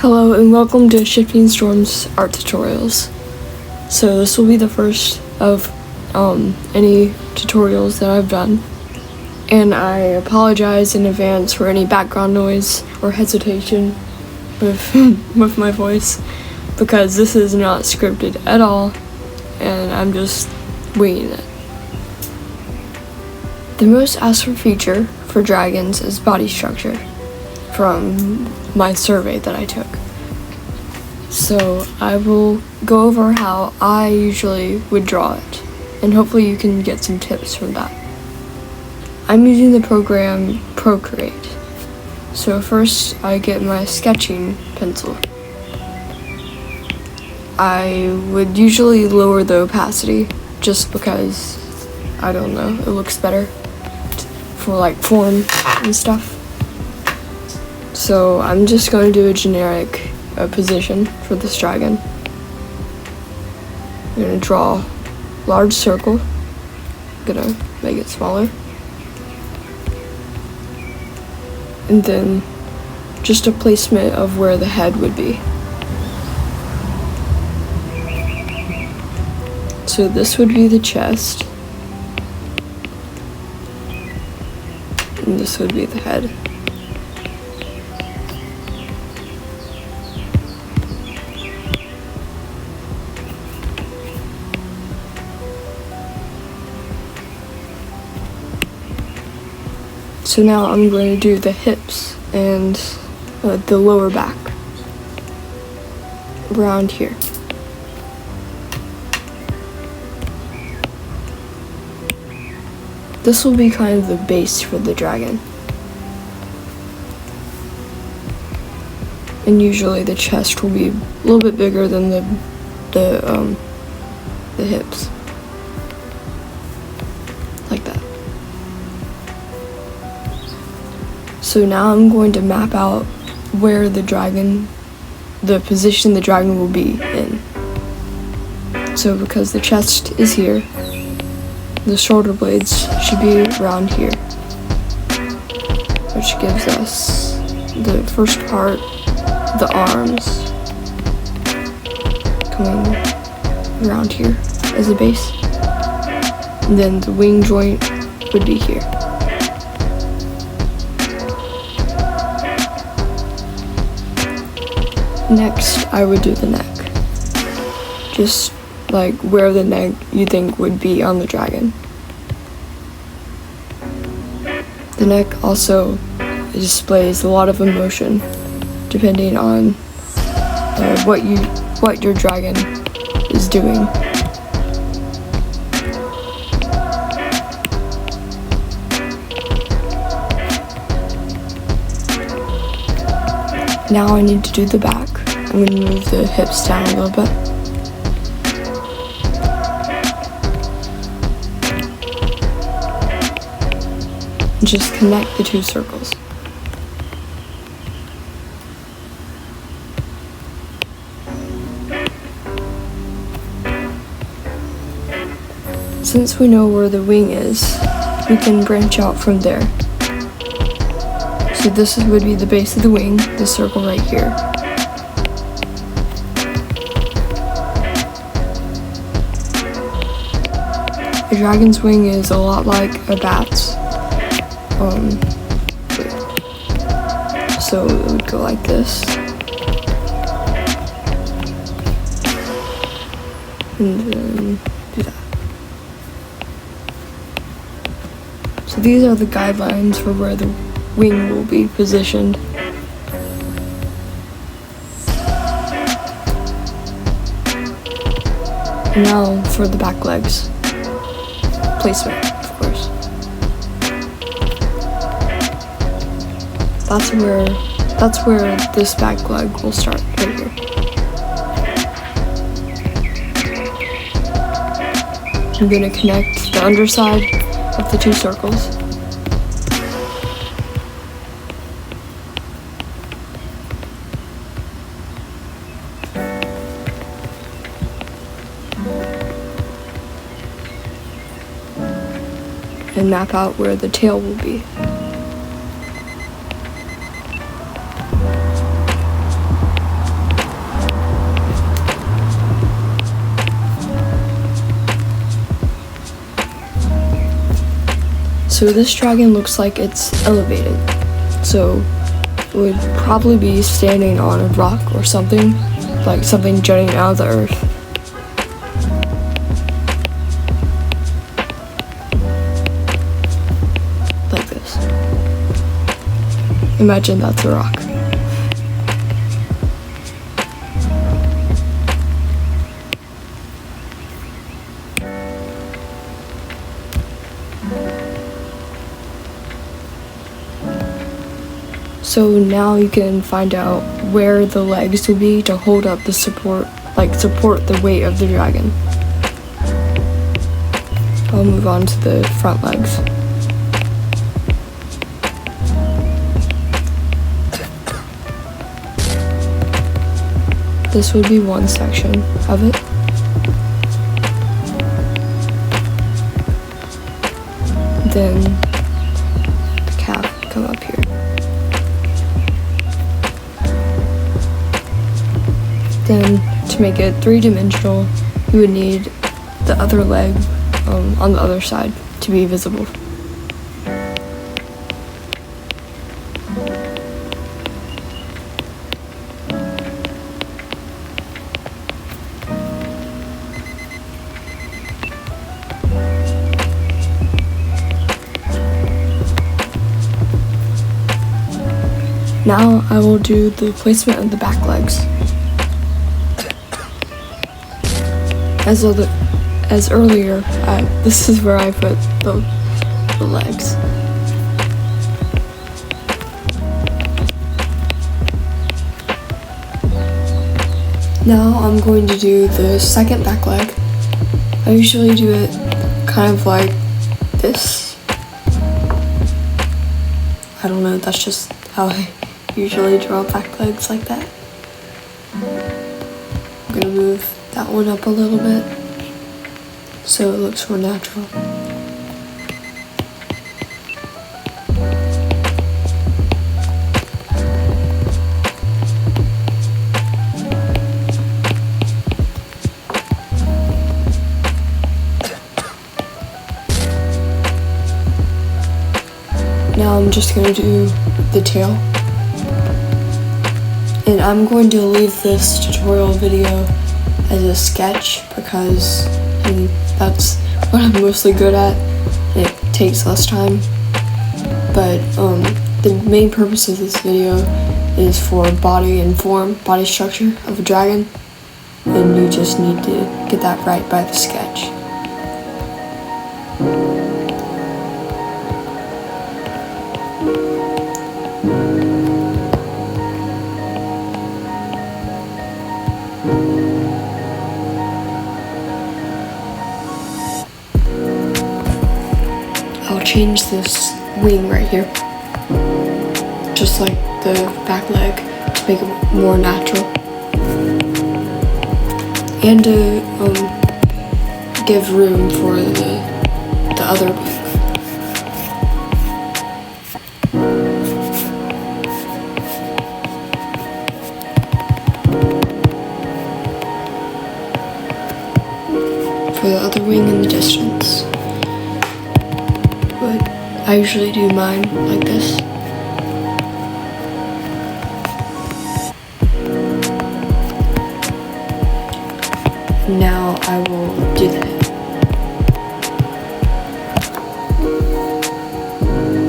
Hello and welcome to Shifting Storms art tutorials. So this will be the first of any tutorials that I've done, and I apologize in advance for any background noise or hesitation with with my voice, because this is not scripted at all and I'm just winging it. The most asked for feature for dragons is body structure, from my survey that I took. So I will go over how I usually would draw it, and hopefully you can get some tips from that. I'm using the program Procreate. So first I get my sketching pencil. I would usually lower the opacity just because, I don't know, it looks better for like form and stuff. So I'm just going to do a generic position for this dragon. I'm going to draw a large circle. I'm going to make it smaller. And then just a placement of where the head would be. So this would be the chest. And this would be the head. So now I'm going to do the hips and the lower back around here. This will be kind of the base for the dragon. And usually the chest will be a little bit bigger than the hips. Like that. So now I'm going to map out where the position the dragon will be in. So because the chest is here, the shoulder blades should be around here, which gives us the first part, the arms, coming around here as a base. And then the wing joint would be here. Next, I would do the neck. Just like where the neck you think would be on the dragon. The neck also displays a lot of emotion, depending on what your dragon is doing. Now I need to do the back. I'm going to move the hips down a little bit. And just connect the two circles. Since we know where the wing is, we can branch out from there. So this would be the base of the wing, the circle right here. A dragon's wing is a lot like a bat's. So it would go like this. And then do that. So these are the guidelines for where the wing will be positioned. And now for the back legs. Placement, of course. That's where this back leg will start, right here. I'm going to connect the underside of the two circles. And map out where the tail will be. So this dragon looks like it's elevated. So it would probably be standing on a rock or something, like something jutting out of the earth. Like this. Imagine that's a rock. So now you can find out where the legs will be to hold up the support the weight of the dragon. I'll move on to the front legs. This would be one section of it. Then the calf would come up here. Then, to make it three-dimensional, you would need the other leg on the other side to be visible. Now I will do the placement of the back legs. As earlier, this is where I put the legs. Now I'm going to do the second back leg. I usually do it kind of like this. I don't know, that's just how I usually draw back legs, like that. I'm gonna move that one up a little bit so it looks more natural. Now I'm just going to do the tail. And I'm going to leave this tutorial video as a sketch because that's what I'm mostly good at. It takes less time. But the main purpose of this video is for body and form, body structure of a dragon. And you just need to get that right by the sketch. I'll change this wing right here, just like the back leg, to make it more natural, and to give room for the other wing. For the other wing in the distance. But I usually do mine like this. Now I will do that.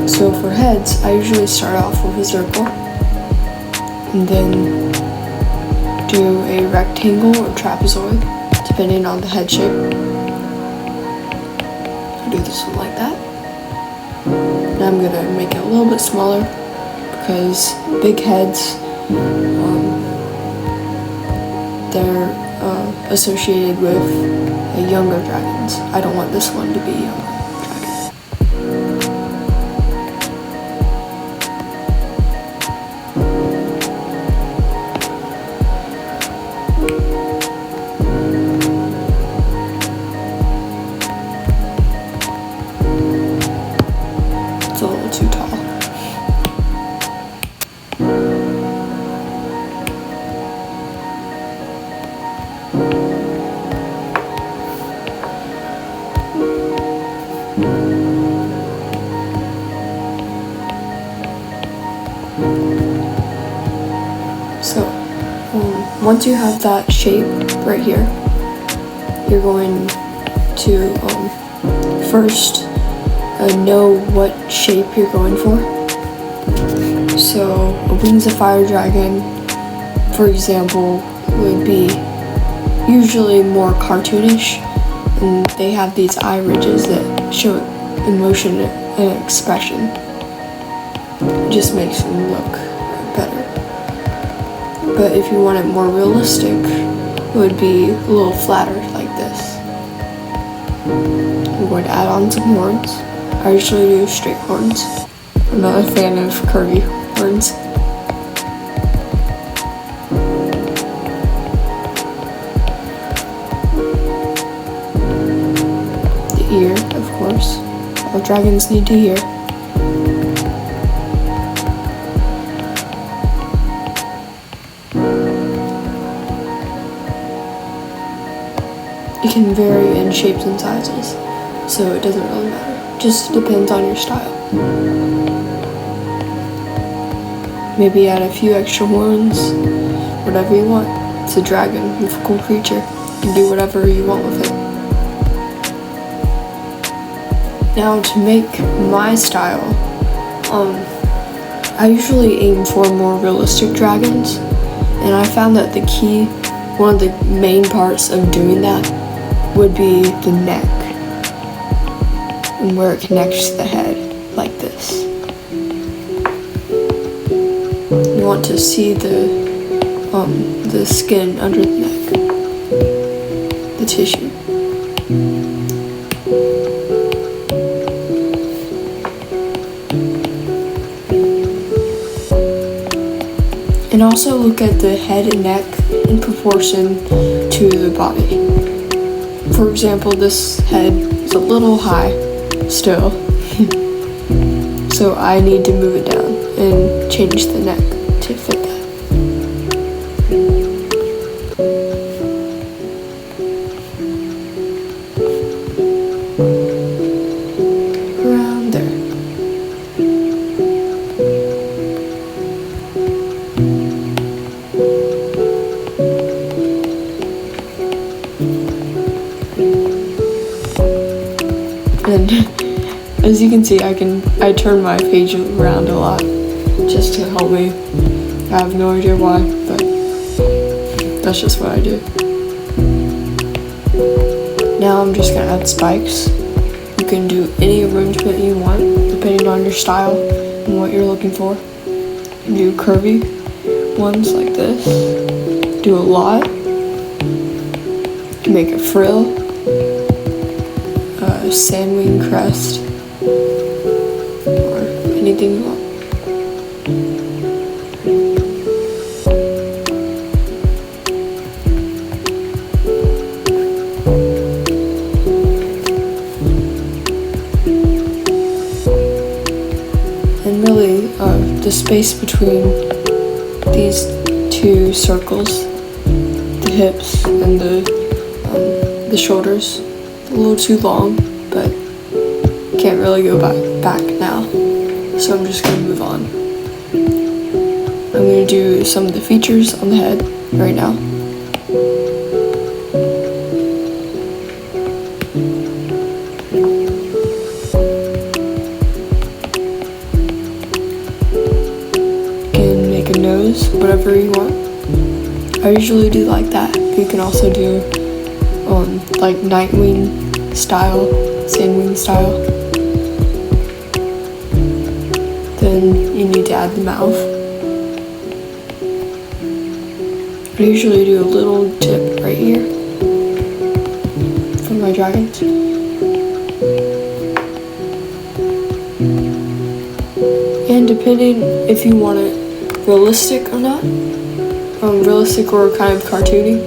So for heads, I usually start off with a circle and then do a rectangle or trapezoid, depending on the head shape. I'll do this one like that. And I'm gonna make it a little bit smaller because big heads, they're associated with younger dragons. I don't want this one to be a younger dragon. It's a little too tall. Once you have that shape right here, you're going to first know what shape you're going for. So a Wings of Fire dragon, for example, would be usually more cartoonish, and they have these eye ridges that show emotion and expression. It just makes them look better. But if you want it more realistic, it would be a little flatter like this. I'm going to add on some horns. I usually do straight horns. I'm not a fan of curvy horns. The ear, of course. All dragons need to hear. It can vary in shapes and sizes, so it doesn't really matter. Just depends on your style. Maybe add a few extra horns, whatever you want. It's a dragon, mythical creature. You can do whatever you want with it. Now to make my style, I usually aim for more realistic dragons, and I found that one of the main parts of doing that would be the neck and where it connects to the head, like this. You want to see the skin under the neck, the tissue. And also look at the head and neck in proportion to the body. For example, this head is a little high still, so I need to move it down and change the neck to fit that. Around there. And as you can see, I turn my page around a lot just to help me. I have no idea why, but that's just what I do. Now I'm just gonna add spikes. You can do any arrangement you want, depending on your style and what you're looking for. You can do curvy ones like this. Do a lot. You can make a frill. Sandwing crest, or anything you want. And really, the space between these two circles, the hips and the shoulders, a little too long, but can't really go back now, so I'm just gonna move on. I'm gonna do some of the features on the head right now. You can make a nose, whatever you want. I usually do like that. You can also do like Nightwing style, Sandwing style. Then you need to add the mouth. I usually do a little tip right here for my dragons. And depending if you want it realistic or not, realistic or kind of cartoony,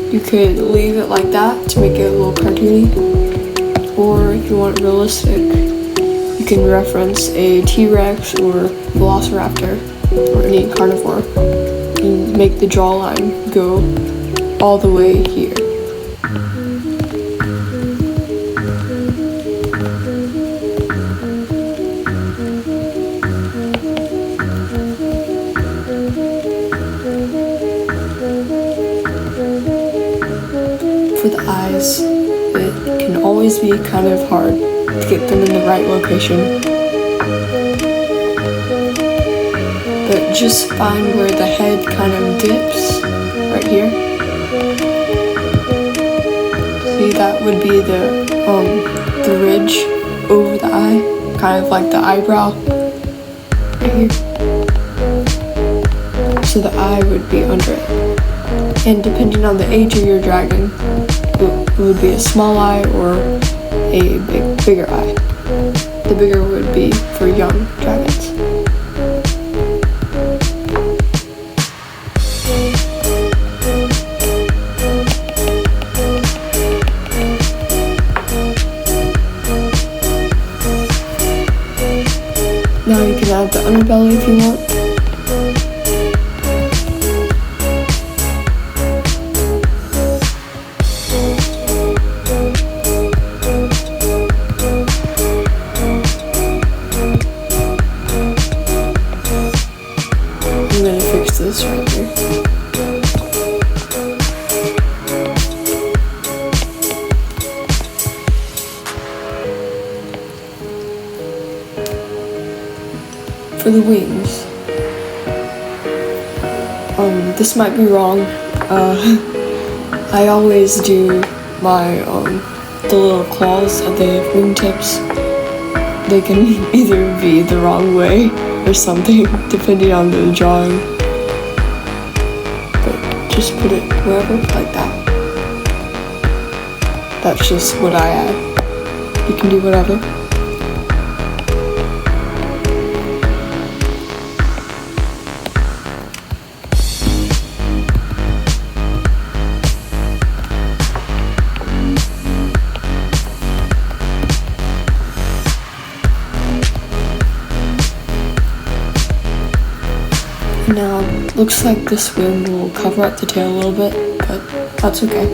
you could leave it like that to make it a little cartoony. Or if you want it realistic, you can reference a T-Rex or Velociraptor or any carnivore and make the jawline go all the way here. for the eyes, it can always be kind of hard to get them in the right location. But just find where the head kind of dips, right here. See, that would be the ridge over the eye, kind of like the eyebrow, right here. So the eye would be under it. And depending on the age of your dragon, it would be a small eye or a bigger eye. The bigger would be for young dragons. Now you can add the underbelly if you want. I'm gonna fix this right here. For the wings, this might be wrong. I always do my the little claws at the wingtips. They can either be the wrong way or something, depending on the drawing. But just put it wherever, like that. That's just what I add. You can do whatever. Now, looks like this wing will cover up the tail a little bit, but that's okay.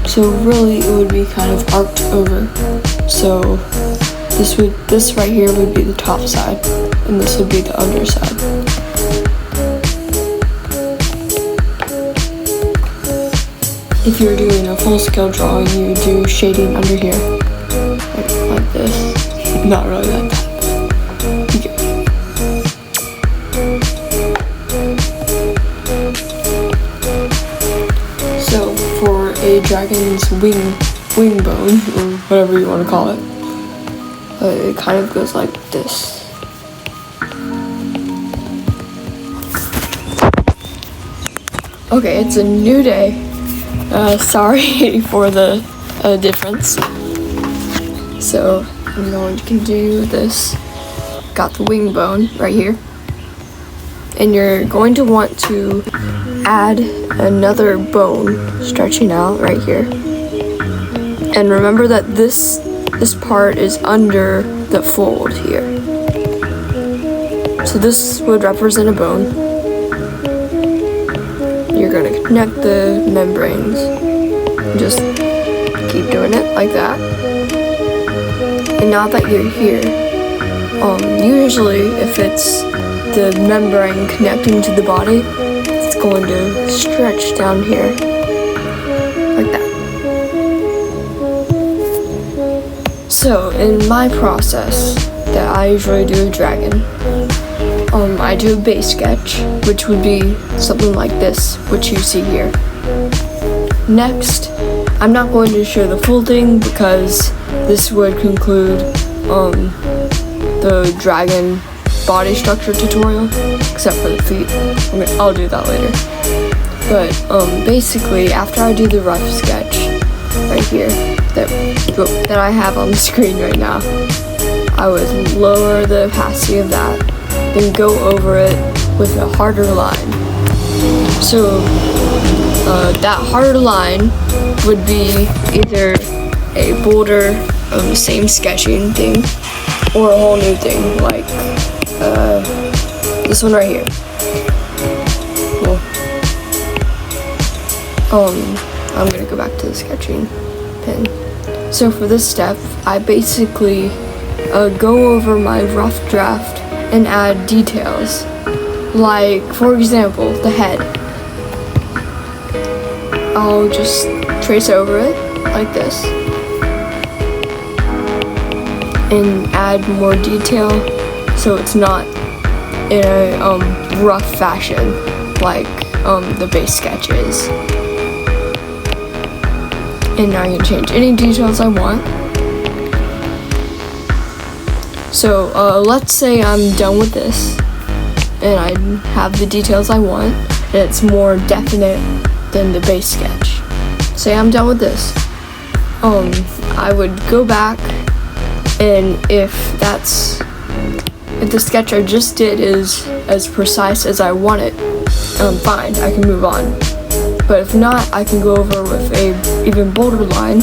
So really, it would be kind of arced over. So this right here would be the top side, and this would be the underside. If you're doing a full-scale drawing, you would do shading under here, like this. Not really like that. So for a dragon's wing bone, or whatever you want to call it, it kind of goes like this. Okay, it's a new day. Sorry for the difference. So I'm going to do this. Got the wing bone right here. And you're going to want to add another bone stretching out right here. And remember that this part is under the fold here. So this would represent a bone. You're going to connect the membranes. Just keep doing it like that. And now that you're here, usually if it's the membrane connecting to the body, it's going to stretch down here, like that. So in my process that I usually do a dragon, I do a base sketch, which would be something like this, which you see here. Next, I'm not going to show the full thing because this would conclude the dragon body structure tutorial, except for the feet. I'll do that later. But basically, after I do the rough sketch right here that I have on the screen right now, I would lower the opacity of that, then go over it with a harder line. So that harder line would be either a bolder of the same sketching thing, or a whole new thing, like this one right here. Cool. I'm gonna go back to the sketching pen. So for this step, I basically go over my rough draft and add details. Like, for example, the head. I'll just trace over it like this and add more detail so it's not in a rough fashion like the base sketch is. And now I can change any details I want. So let's say I'm done with this and I have the details I want and it's more definite than the base sketch. Say I'm done with this. I would go back, and if the sketch I just did is as precise as I want it, fine, I can move on. But if not, I can go over with a even bolder line.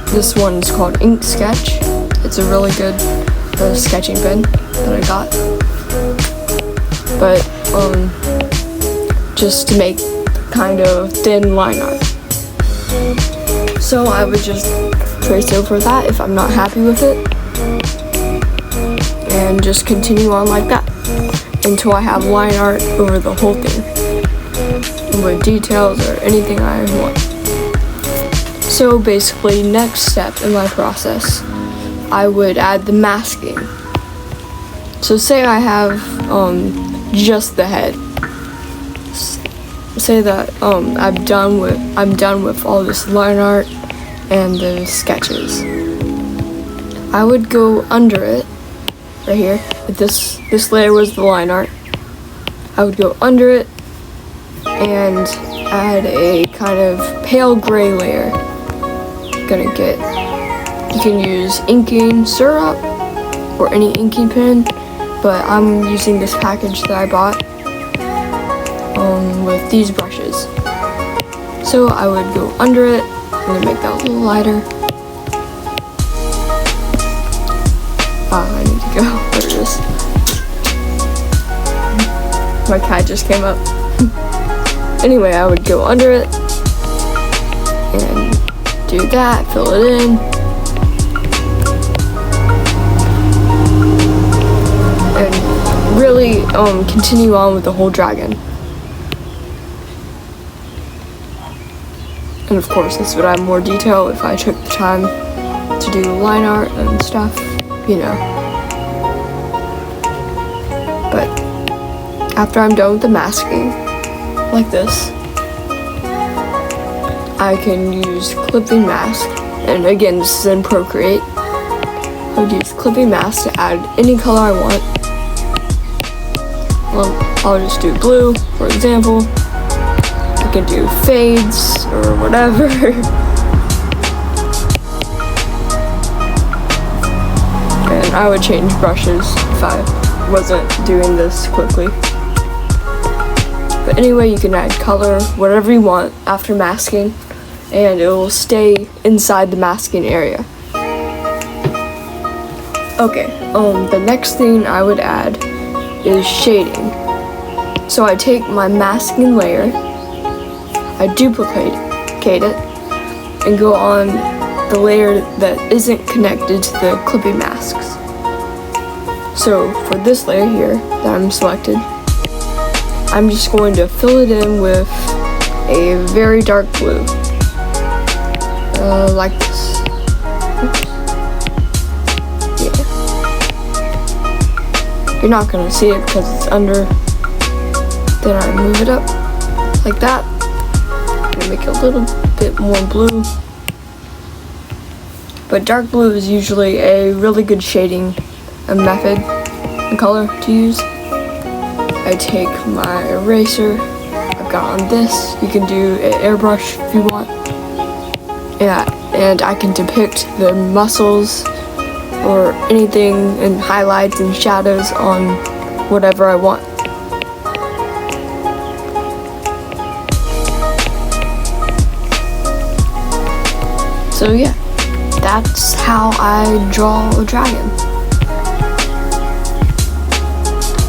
This one's called Ink Sketch. It's a really good sketching pen that I got. But just to make kind of thin line art. So I would just trace over that if I'm not happy with it, and just continue on like that until I have line art over the whole thing with details or anything I want. So basically, next step in my process, I would add the masking. So say I have just the head. Say that I'm done with all this line art and the sketches. I would go under it right here. This layer was the line art. I would go under it and add a kind of pale gray layer. You can use inking syrup or any inking pen, but I'm using this package that I bought with these brushes. So I would go under it and then make that a little lighter. I need to go. There it is. My cat just came up. Anyway, I would go under it and do that, fill it in. And really continue on with the whole dragon. And of course, this would add more detail if I took the time to do line art and stuff, you know. But after I'm done with the masking, like this, I can use clipping mask. And again, this is in Procreate. I would use clipping mask to add any color I want. Well, I'll just do blue, for example. I can do fades or whatever. And I would change brushes if I wasn't doing this quickly. But anyway, you can add color, whatever you want after masking, and it will stay inside the masking area. Okay, the next thing I would add is shading. So I take my masking layer, I duplicate it, and go on the layer that isn't connected to the clipping masks. So for this layer here that I'm selected, I'm just going to fill it in with a very dark blue, like this. Oops. Yeah. You're not gonna see it because it's under. Then I move it up like that. Make it a little bit more blue. But dark blue is usually a really good shading method and color to use. I take my eraser, I've got on this, you can do an airbrush if you want. Yeah, and I can depict the muscles or anything and highlights and shadows on whatever I want. So yeah, that's how I draw a dragon.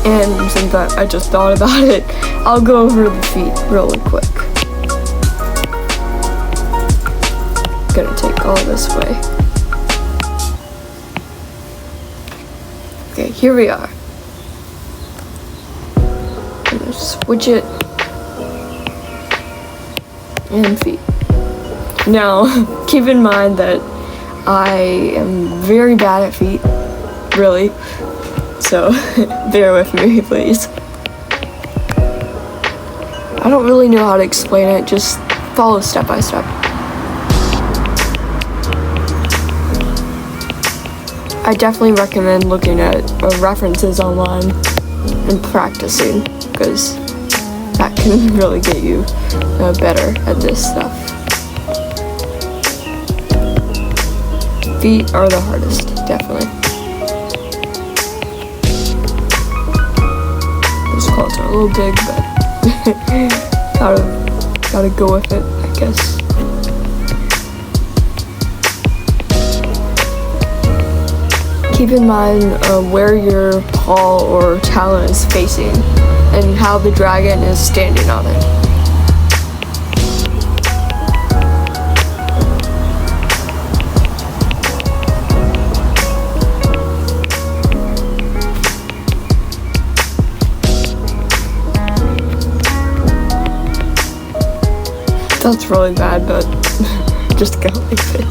And since I just thought about it, I'll go over the feet really quick. Gonna take all this way. Okay, here we are. I'm gonna switch it. And feet. Now, keep in mind that I am very bad at feet, really, so bear with me, please. I don't really know how to explain it, just follow step by step. I definitely recommend looking at references online and practicing, because that can really get you better at this stuff. Feet are the hardest, definitely. Those quads are a little big, but gotta go with it, I guess. Keep in mind where your paw or talon is facing and how the dragon is standing on it. That's really bad, but just go with it.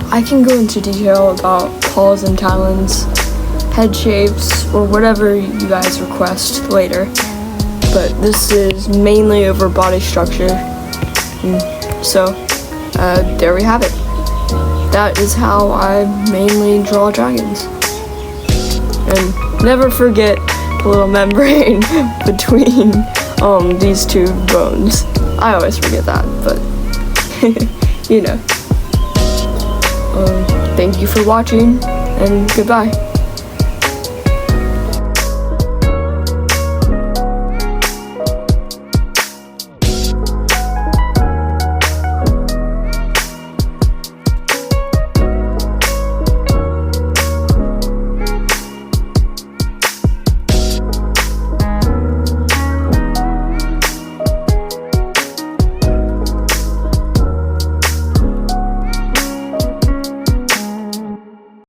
I can go into detail about paws and talons, head shapes, or whatever you guys request later, but this is mainly over body structure. So, there we have it. That is how I mainly draw dragons. And never forget the little membrane between these two bones. I always forget that, but you know. Thank you for watching, and goodbye.